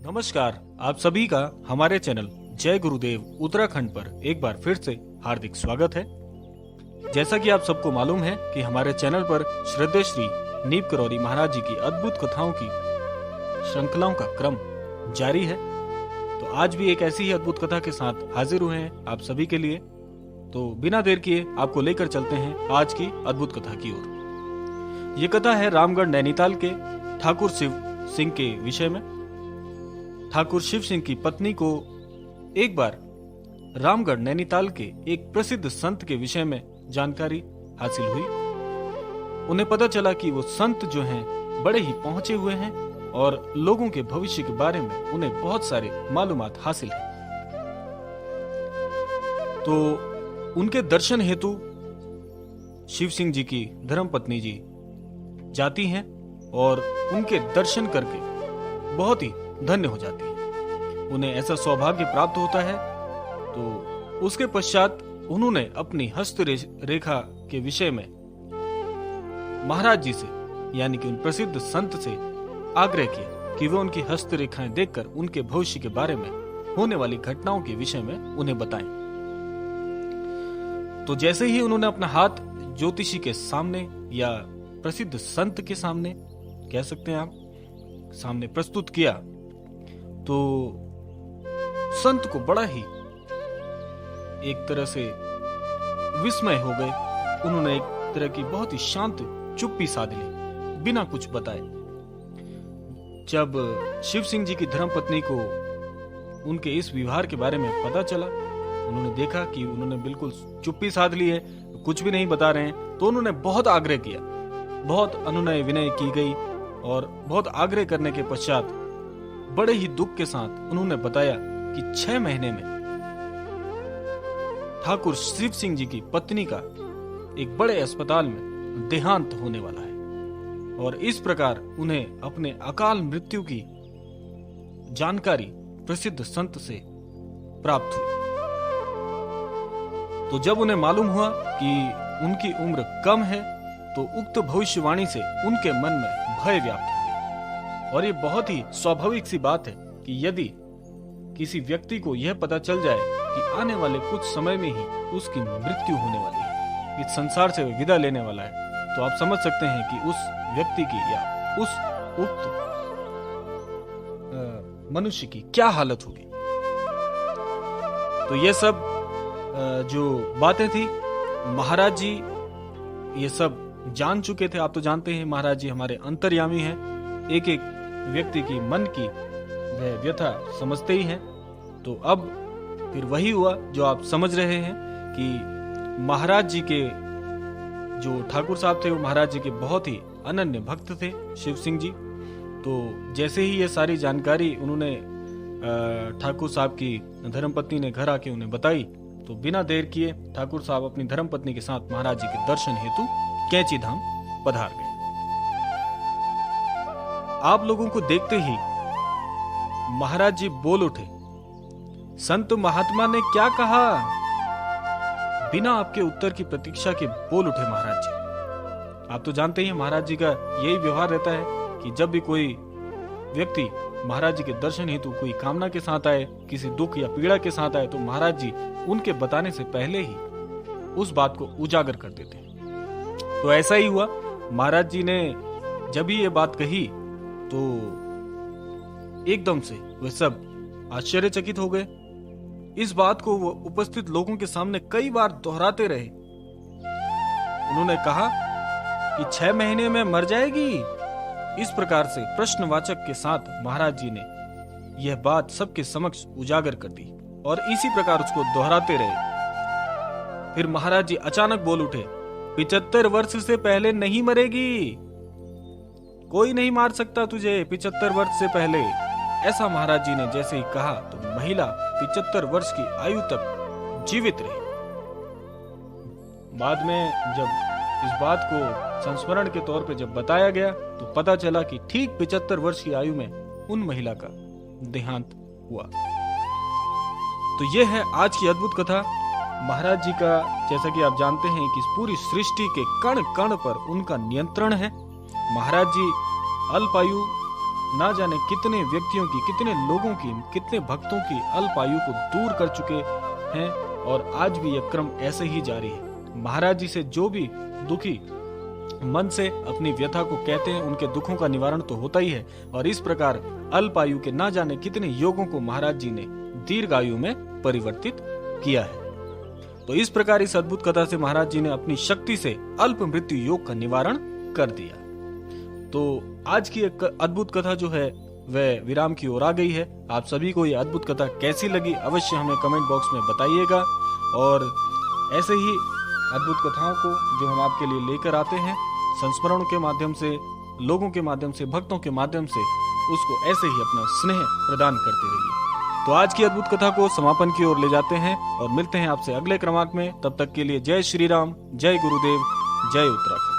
नमस्कार, आप सभी का हमारे चैनल जय गुरुदेव उत्तराखंड पर एक बार फिर से हार्दिक स्वागत है। जैसा कि आप सबको मालूम है कि हमारे चैनल पर श्रद्धेय श्री नीप करौरी महाराज जी की अद्भुत कथाओं की श्रृंखलाओं का क्रम जारी है। तो आज भी एक ऐसी ही अद्भुत कथा के साथ हाजिर हुए हैं आप सभी के लिए। तो बिना देर किए आपको लेकर चलते हैं आज की अद्भुत कथा की ओर। ये कथा है रामगढ़ नैनीताल के ठाकुर शिव सिंह के विषय में। ठाकुर शिव सिंह की पत्नी को एक बार रामगढ़ नैनीताल के एक प्रसिद्ध संत के विषय में जानकारी हासिल हुई। उन्हें पता चला कि वो संत जो हैं बड़े ही पहुंचे हुए हैं और लोगों के भविष्य के बारे में उन्हें बहुत सारे मालूमात हासिल हैं। तो उनके दर्शन हेतु शिव सिंह जी की धर्मपत्नी जी जाती हैं और उनके दर्शन करके बहुत ही धन्य हो जाती है। उन्हें ऐसा सौभाग्य प्राप्त होता है। तो उसके पश्चात उन्होंने अपनी हस्त रेखा के विषय में महाराज जी से यानी कि उन प्रसिद्ध संत से आग्रह किया कि वे उनकी हस्त रेखाएं देखकर उनके भविष्य के बारे में होने वाली घटनाओं के विषय में उन्हें बताएं। तो जैसे ही उन्होंने अपना हाथ ज्योतिषी के सामने या प्रसिद्ध संत के सामने कह सकते हैं आप सामने प्रस्तुत किया, तो संत को बड़ा ही एक तरह से विस्मय हो गए। उन्होंने एक तरह की बहुत ही शांत चुप्पी साध ली बिना कुछ बताए। जब शिव सिंह जी की धर्मपत्नी को उनके इस व्यवहार के बारे में पता चला, उन्होंने देखा कि उन्होंने बिल्कुल चुप्पी साध ली है, कुछ भी नहीं बता रहे हैं, तो उन्होंने बहुत आग्रह किया। बहुत अनुनय विनय की गई और बहुत आग्रह करने के पश्चात बड़े ही दुख के साथ उन्होंने बताया कि 6 महीने में ठाकुर शिव सिंह जी की पत्नी का एक बड़े अस्पताल में देहांत होने वाला है और इस प्रकार उन्हें अपने अकाल मृत्यु की जानकारी प्रसिद्ध संत से प्राप्त हुई। तो जब उन्हें मालूम हुआ कि उनकी उम्र कम है, तो उक्त भविष्यवाणी से उनके मन में भय व्याप्त हो गया। और ये बहुत ही स्वाभाविक सी बात है कि यदि किसी व्यक्ति को यह पता चल जाए कि आने वाले कुछ समय में ही उसकी मृत्यु होने वाली है, इस संसार से विदा लेने वाला है, तो आप समझ सकते हैं कि उस व्यक्ति की या उस उक्त मनुष्य की क्या हालत होगी। तो ये सब जो बातें थी महाराज जी ये सब जान चुके थे। आप तो जानते हैं महाराज जी हमारे अंतर्यामी हैं, एक एक व्यक्ति की मन की वह व्यथा समझते ही हैं। तो अब फिर वही हुआ जो आप समझ रहे हैं कि महाराज जी के जो ठाकुर साहब थे वो महाराज जी के बहुत ही अनन्य भक्त थे शिव सिंह जी। तो जैसे ही ये सारी जानकारी उन्होंने ठाकुर साहब की धर्मपत्नी ने घर आके उन्हें बताई, तो बिना देर किए ठाकुर साहब अपनी धर्मपत्नी के साथ महाराज जी के दर्शन हेतु कैंची धाम पधार गए। आप लोगों को देखते ही महाराज जी बोल उठे, संत महात्मा ने क्या कहा? बिना आपके उत्तर की प्रतीक्षा के बोल उठे महाराज जी। आप तो जानते हैं महाराज जी का यही व्यवहार रहता है कि जब भी कोई व्यक्ति महाराज जी के दर्शन हेतु कोई कामना के साथ आए, किसी दुख या पीड़ा के साथ आए, तो महाराज जी उनके बताने से पहले ही उस बात को उजागर कर देते हैं। तो ऐसा ही हुआ। महाराज जी ने जब ही ये बात कही तो एकदम से वे सब आश्चर्यचकित हो गए। इस बात को वो उपस्थित लोगों के सामने कई बार दोहराते रहे। उन्होंने कहा कि 6 महीने में मर जाएगी। इस प्रकार से प्रश्नवाचक के साथ महाराज जी ने यह बात सबके समक्ष उजागर कर दी और इसी प्रकार उसको दोहराते रहे। फिर महाराज जी अचानक बोल उठे, 75 वर्ष से पहले नहीं मरेगी, कोई नहीं मार सकता तुझे 75 वर्ष से पहले। ऐसा महाराज जी ने जैसे ही कहा तो महिला 75 वर्ष की आयु तक जीवित रही। बाद में जब इस बात को संस्मरण के तौर पे जब बताया गया तो पता चला कि ठीक 75 वर्ष की आयु में उन महिला का देहांत हुआ। तो यह है आज की अद्भुत कथा महाराज जी का। जैसा कि आप जानते हैं कि इस पूरी सृष्टि के कण कण पर उनका नियंत्रण है। महाराज जी अल्पायु ना जाने कितने व्यक्तियों की, कितने लोगों की, कितने भक्तों की अल्प आयु को दूर कर चुके हैं और आज भी यह क्रम ऐसे ही जारी है। महाराज जी से जो भी दुखी मन से अपनी व्यथा को कहते हैं, उनके दुखों का निवारण तो होता ही है, और इस प्रकार अल्प आयु के ना जाने कितने योगों को महाराज जी ने दीर्घ आयु में परिवर्तित किया है। तो इस प्रकार इस अद्भुत कथा से महाराज जी ने अपनी शक्ति से अल्प मृत्यु योग का निवारण कर दिया। तो आज की एक अद्भुत कथा जो है वह विराम की ओर आ गई है। आप सभी को यह अद्भुत कथा कैसी लगी अवश्य हमें कमेंट बॉक्स में बताइएगा, और ऐसे ही अद्भुत कथाओं को जो हम आपके लिए लेकर आते हैं संस्मरणों के माध्यम से, लोगों के माध्यम से, भक्तों के माध्यम से, उसको ऐसे ही अपना स्नेह प्रदान करते रहिए। तो आज की अद्भुत कथा को समापन की ओर ले जाते हैं और मिलते हैं आपसे अगले क्रमांक में। तब तक के लिए जय श्री राम, जय गुरुदेव, जय उत्तराखंड।